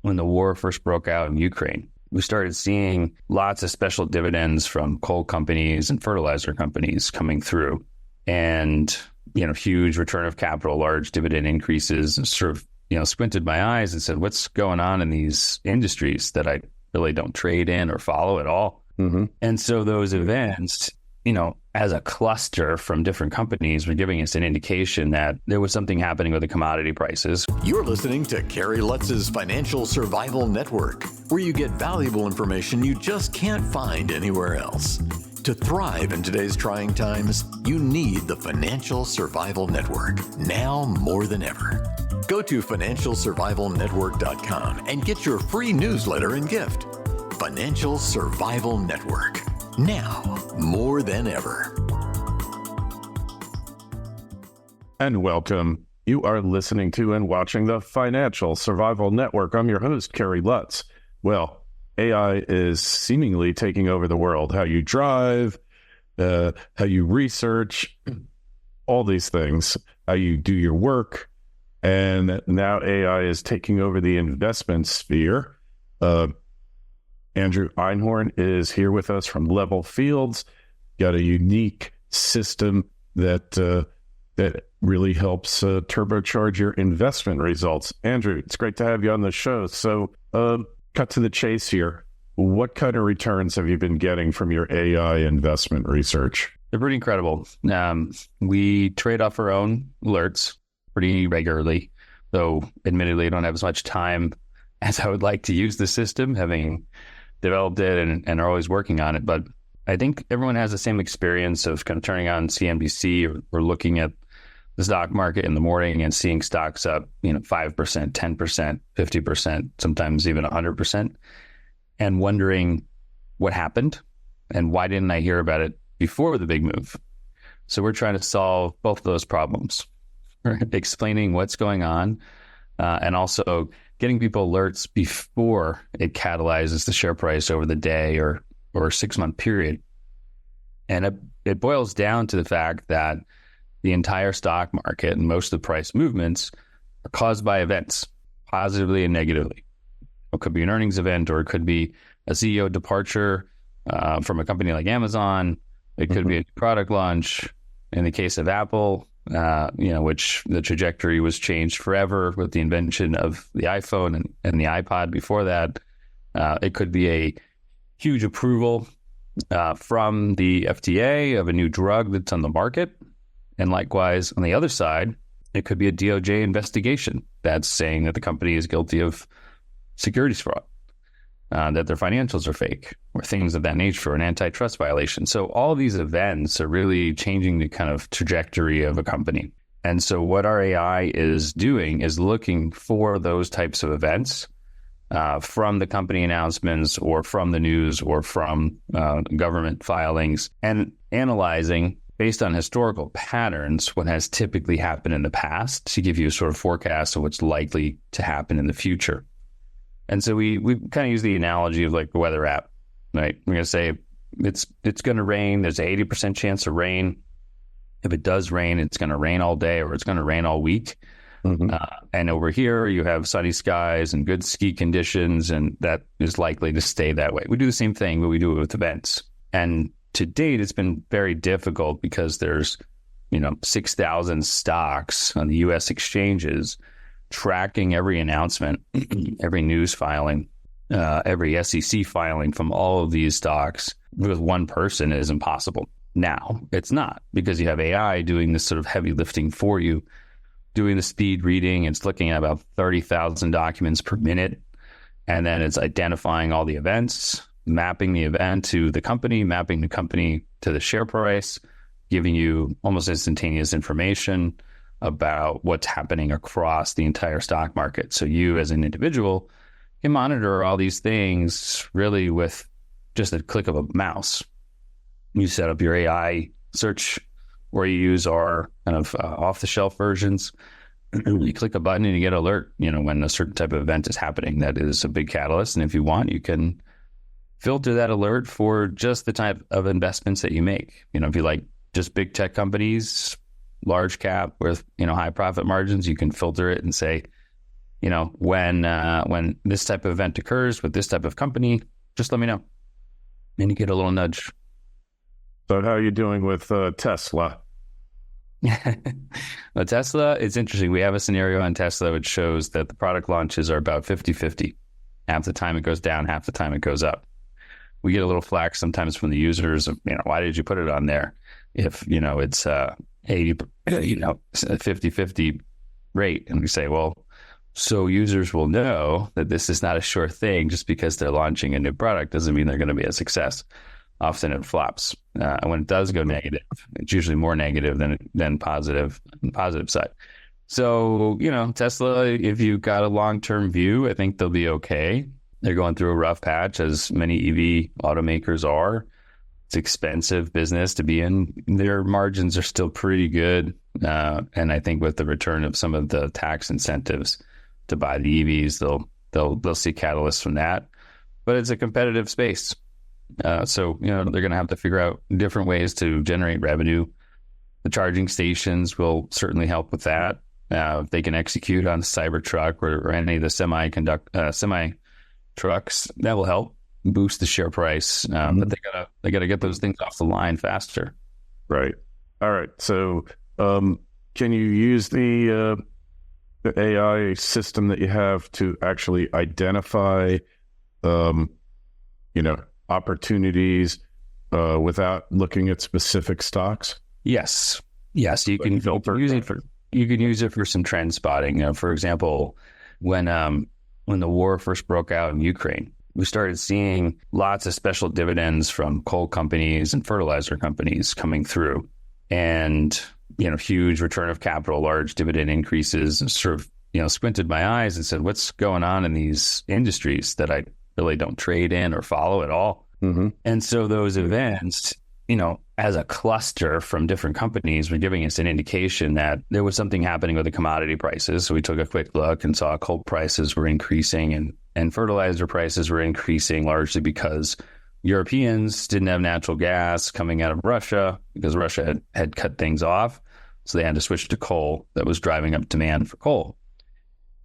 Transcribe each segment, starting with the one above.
when the war first broke out in Ukraine. We started seeing lots of special dividends from coal companies and fertilizer companies coming through, and huge return of capital, large dividend increases, and sort of squinted my eyes and said, what's going on in these industries that I really don't trade in or follow at all? Mm-hmm. And so those events, as a cluster from different companies, were giving us an indication that there was something happening with the commodity prices. You're listening to Kerry Lutz's Financial Survival Network, where you get valuable information you just can't find anywhere else. To thrive in today's trying times, you need the Financial Survival Network, now more than ever. Go to financialsurvivalnetwork.com and get your free newsletter and gift. Financial Survival Network, now more than ever. And welcome. You are listening to and watching the Financial Survival Network. I'm your host, Kerry Lutz. Well, AI is seemingly taking over the world. How you drive, how you research, all these things, how you do your work. And now AI is taking over the investment sphere. Andrew Einhorn is here with us from LevelFields. Got a unique system that really helps turbocharge your investment results. Andrew, it's great to have you on the show. So cut to the chase here. What kind of returns have you been getting from your AI investment research? They're pretty incredible. We trade off our own alerts pretty regularly, though admittedly I don't have as much time as I would like to use the system, having developed it and are always working on it. But I think everyone has the same experience of kind of turning on CNBC or looking at the stock market in the morning and seeing stocks up, 5%, 10%, 50%, sometimes even 100%, and wondering what happened and why didn't I hear about it before the big move? So we're trying to solve both of those problems, explaining what's going on, and also getting people alerts before it catalyzes the share price over the day or 6-month period. And it boils down to the fact that the entire stock market and most of the price movements are caused by events, positively and negatively. It could be an earnings event, or it could be a CEO departure from a company like Amazon. It could be a product launch. In the case of Apple, which the trajectory was changed forever with the invention of the iPhone and the iPod before that. It could be a huge approval from the FDA of a new drug that's on the market. And likewise, on the other side, it could be a DOJ investigation that's saying that the company is guilty of securities fraud, that their financials are fake, or things of that nature, or an antitrust violation. So all of these events are really changing the kind of trajectory of a company. And so what our AI is doing is looking for those types of events from the company announcements or from the news or from government filings, and analyzing based on historical patterns what has typically happened in the past to give you a sort of forecast of what's likely to happen in the future. And so we kind of use the analogy of like the weather app, right? We're going to say it's going to rain. There's an 80% chance of rain. If it does rain, it's going to rain all day, or it's going to rain all week. Mm-hmm. And over here, you have sunny skies and good ski conditions, and that is likely to stay that way. We do the same thing, but we do it with events. And to date, it's been very difficult because there's 6,000 stocks on the U.S. exchanges tracking every announcement, every news filing, every SEC filing from all of these stocks with one person is impossible. Now, it's not, because you have AI doing this sort of heavy lifting for you, doing the speed reading. It's looking at about 30,000 documents per minute, and then it's identifying all the events, mapping the event to the company, mapping the company to the share price, giving you almost instantaneous information about what's happening across the entire stock market. So you as an individual can monitor all these things really with just a click of a mouse. You set up your AI search, or you use our kind of off-the-shelf versions. You click a button and you get an alert, when a certain type of event is happening that is a big catalyst. And if you want, you can filter that alert for just the type of investments that you make. If you like just big tech companies, large cap with, high profit margins, you can filter it and say, when this type of event occurs with this type of company, just let me know. And you get a little nudge. So how are you doing with Tesla? Well, Tesla, it's interesting. We have a scenario on Tesla which shows that the product launches are about 50-50. Half the time it goes down, half the time it goes up. We get a little flack sometimes from the users of, why did you put it on there if, it's 50-50 rate? And we say, well, so users will know that this is not a sure thing. Just because they're launching a new product doesn't mean they're going to be a success. Often it flops. And when it does go negative, it's usually more negative than positive on the positive side. So, Tesla, if you've got a long-term view, I think they'll be okay. They're going through a rough patch, as many EV automakers are. It's expensive business to be in. Their margins are still pretty good. And I think with the return of some of the tax incentives to buy the EVs, they'll see catalysts from that. But it's a competitive space. So, they're going to have to figure out different ways to generate revenue. The charging stations will certainly help with that. If they can execute on the Cybertruck or any of the semi trucks, that will help boost the share price. But they gotta get those things off the line faster. Right. All right. So, can you use the AI system that you have to actually identify, opportunities without looking at specific stocks? Yes. You can use it for some trend spotting. For example, when the war first broke out in Ukraine, we started seeing lots of special dividends from coal companies and fertilizer companies coming through, and huge return of capital, large dividend increases. And sort of squinted my eyes and said, what's going on in these industries that I really don't trade in or follow at all? Mm-hmm. And so those events, as a cluster from different companies, were giving us an indication that there was something happening with the commodity prices. So we took a quick look and saw coal prices were increasing and fertilizer prices were increasing, largely because Europeans didn't have natural gas coming out of Russia because Russia had cut things off. So they had to switch to coal. That was driving up demand for coal.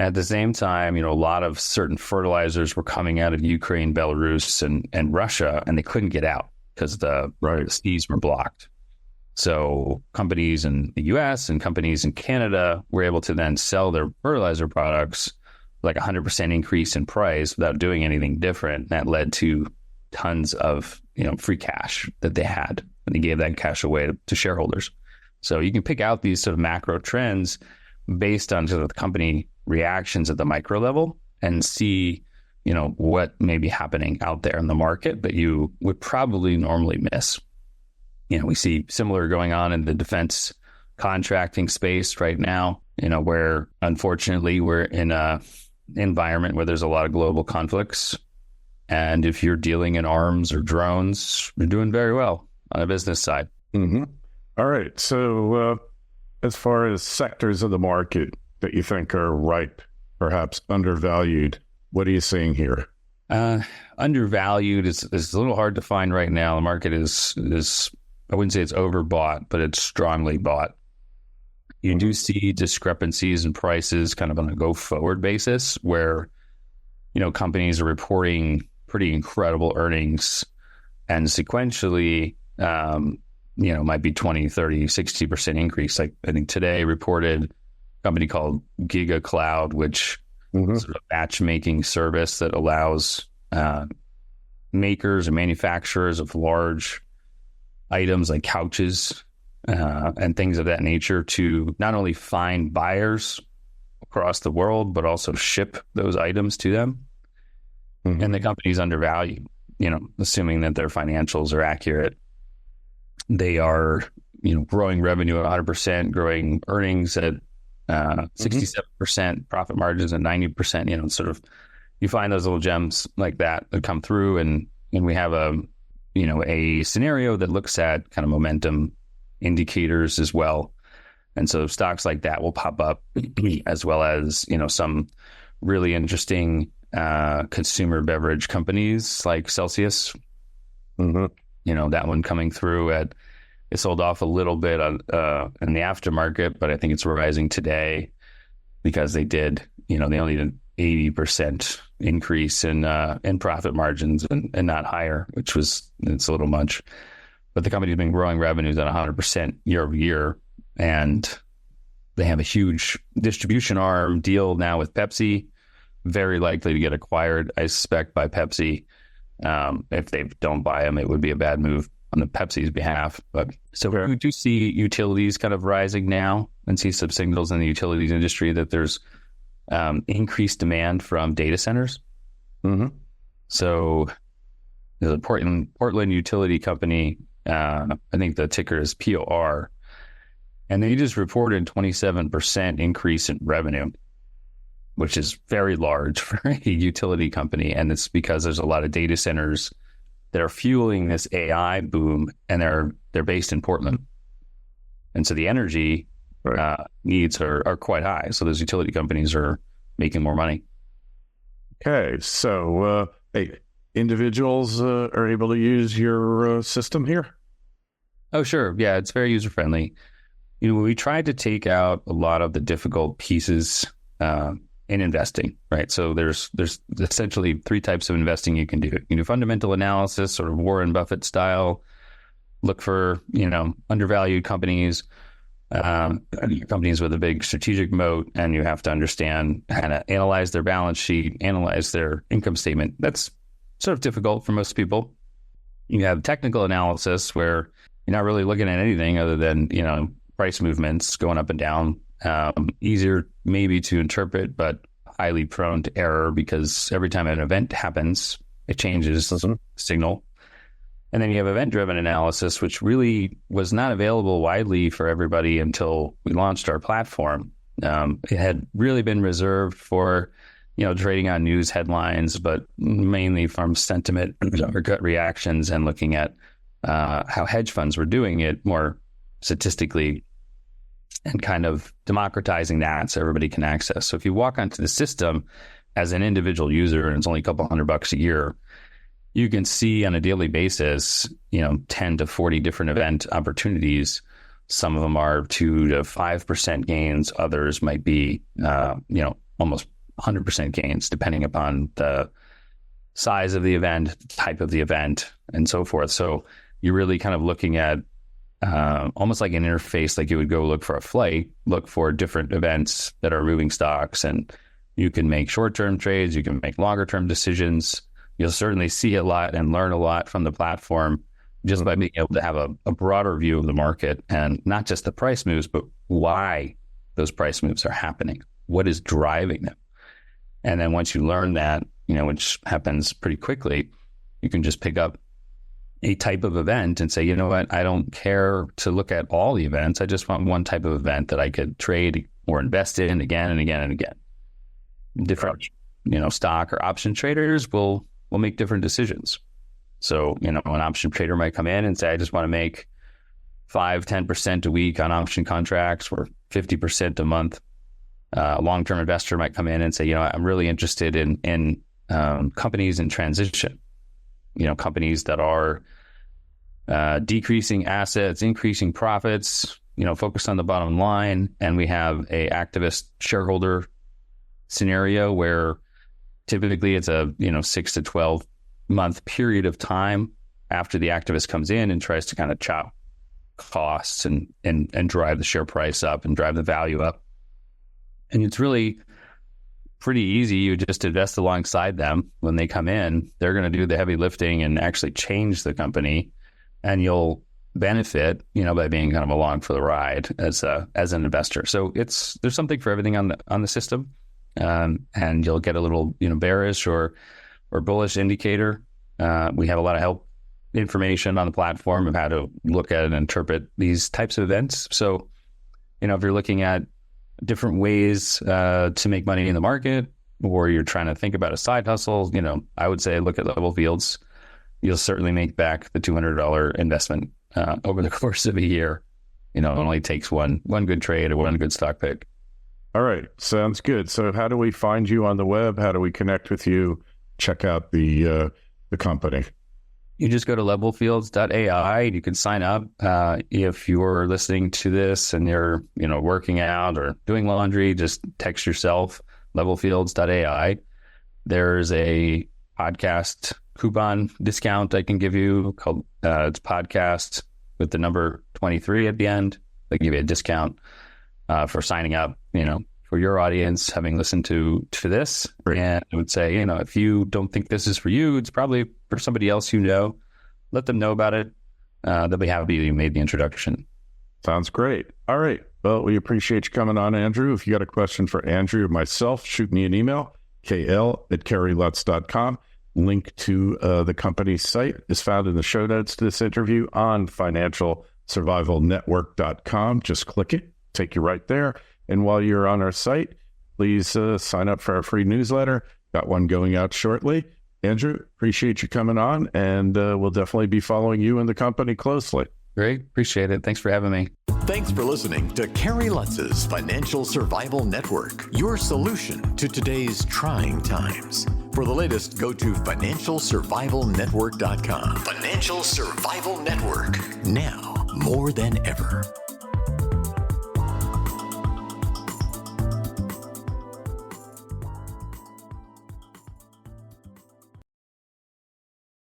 At the same time, a lot of certain fertilizers were coming out of Ukraine, Belarus, and Russia, and they couldn't get out because the seas were blocked. So companies in the US and companies in Canada were able to then sell their fertilizer products like 100% increase in price without doing anything different. That led to tons of free cash that they had, and they gave that cash away to shareholders. So you can pick out these sort of macro trends based on sort of the company reactions at the micro level and see, what may be happening out there in the market that you would probably normally miss. We see similar going on in the defense contracting space right now, where unfortunately we're in a environment where there's a lot of global conflicts. And if you're dealing in arms or drones, you're doing very well on a business side. Mm-hmm. All right. So as far as sectors of the market that you think are ripe, perhaps undervalued, what are you seeing here? Undervalued is a little hard to find right now. The market is I wouldn't say it's overbought, but it's strongly bought. You do see discrepancies in prices kind of on a go-forward basis where, companies are reporting pretty incredible earnings and sequentially, might be 20, 30, 60% increase. Like I think today reported a company called Giga Cloud, which is sort of a matchmaking service that allows makers and manufacturers of large items like couches and things of that nature to not only find buyers across the world, but also ship those items to them. Mm-hmm. And the company's undervalued, assuming that their financials are accurate. They are, growing revenue at 100%, growing earnings at 67%, profit margins at 90%, sort of, you find those little gems like that come through. And we have a scenario that looks at kind of momentum indicators as well. And so stocks like that will pop up as well as, some really interesting consumer beverage companies like Celsius. Mm-hmm. That one coming through it sold off a little bit in the aftermarket, but I think it's rising today because they did they only did 80% increase in profit margins and not higher, it's a little much. But the company's been growing revenues at 100% year over year, and they have a huge distribution arm deal now with Pepsi, very likely to get acquired, I suspect, by Pepsi. If they don't buy them, it would be a bad move on the Pepsi's behalf. But so we do see utilities kind of rising now, and see some signals in the utilities industry that there's increased demand from data centers. Mm-hmm. So the Portland utility company, I think the ticker is POR, and they just reported 27% increase in revenue, which is very large for a utility company. And it's because there's a lot of data centers that are fueling this AI boom, and they're based in Portland. And so the energy needs are quite high. So those utility companies are making more money. Okay. So, individuals are able to use your system here? Oh, sure. Yeah, it's very user-friendly. We tried to take out a lot of the difficult pieces in investing, right? So there's essentially three types of investing you can do. You can do fundamental analysis, sort of Warren Buffett style, look for, undervalued companies, companies with a big strategic moat, and you have to understand how to analyze their balance sheet, analyze their income statement. That's sort of difficult for most people. You have technical analysis where you're not really looking at anything other than, price movements going up and down. Easier maybe to interpret, but highly prone to error because every time an event happens, it changes the signal. And then you have event-driven analysis, which really was not available widely for everybody until we launched our platform. It had really been reserved for, trading on news headlines, but mainly from sentiment or gut reactions, and looking at how hedge funds were doing it more statistically, and kind of democratizing that so everybody can access. So if you walk onto the system as an individual user, and it's only a couple $100 a year, you can see on a daily basis, 10 to 40 different event opportunities. Some of them are 2 to 5% gains. Others might be, almost 100% gains, depending upon the size of the event, type of the event, and so forth. So you're really kind of looking at almost like an interface, like you would go look for a flight, look for different events that are moving stocks, and you can make short-term trades, you can make longer-term decisions. You'll certainly see a lot and learn a lot from the platform just by being able to have a broader view of the market, and not just the price moves, but why those price moves are happening. What is driving them? And then once you learn that, which happens pretty quickly, you can just pick up a type of event and say, you know what, I don't care to look at all the events. I just want one type of event that I could trade or invest in again and again and again. Different, stock or option traders will make different decisions. So, an option trader might come in and say, I just want to make 5-10% a week on option contracts, or 50% a month. A long-term investor might come in and say, I'm really interested in companies in transition. Companies that are decreasing assets, increasing profits, focused on the bottom line. And we have a activist shareholder scenario where typically it's a 6 to 12 month period of time after the activist comes in and tries to kind of chop costs and drive the share price up and drive the value up. And it's really pretty easy. You just invest alongside them. When they come in, they're going to do the heavy lifting and actually change the company, and you'll benefit, by being kind of along for the ride as an investor. So there's something for everything on the system, and you'll get a little bearish or bullish indicator. We have a lot of help information on the platform of how to look at and interpret these types of events. So if you're looking at different ways to make money in the market, or you're trying to think about a side hustle, I would say look at LevelFields. You'll certainly make back the $200 investment over the course of a year. It only takes one good trade or one good stock pick. All right. Sounds good. So how do we find you on the web? How do we connect with you? Check out the company. You just go to levelfields.ai. You can sign up. If you're listening to this and you're, working out or doing laundry, just text yourself levelfields.ai. There's a podcast coupon discount I can give you called it's podcast with the number 23 at the end. They give you a discount for signing up, for your audience, having listened to this. Right. And I would say, if you don't think this is for you, it's probably for somebody else let them know about it. They'll be happy you made the introduction. Sounds great. All right. Well, we appreciate you coming on, Andrew. If you got a question for Andrew or myself, shoot me an email, kl@kerrylutz.com. Link to the company's site is found in the show notes to this interview on financialsurvivalnetwork.com. Just click it, take you right there. And while you're on our site, please sign up for our free newsletter. Got one going out shortly. Andrew, appreciate you coming on, and we'll definitely be following you and the company closely. Great. Appreciate it. Thanks for having me. Thanks for listening to Kerry Lutz's Financial Survival Network, your solution to today's trying times. For the latest, go to financialsurvivalnetwork.com. Financial Survival Network, now more than ever.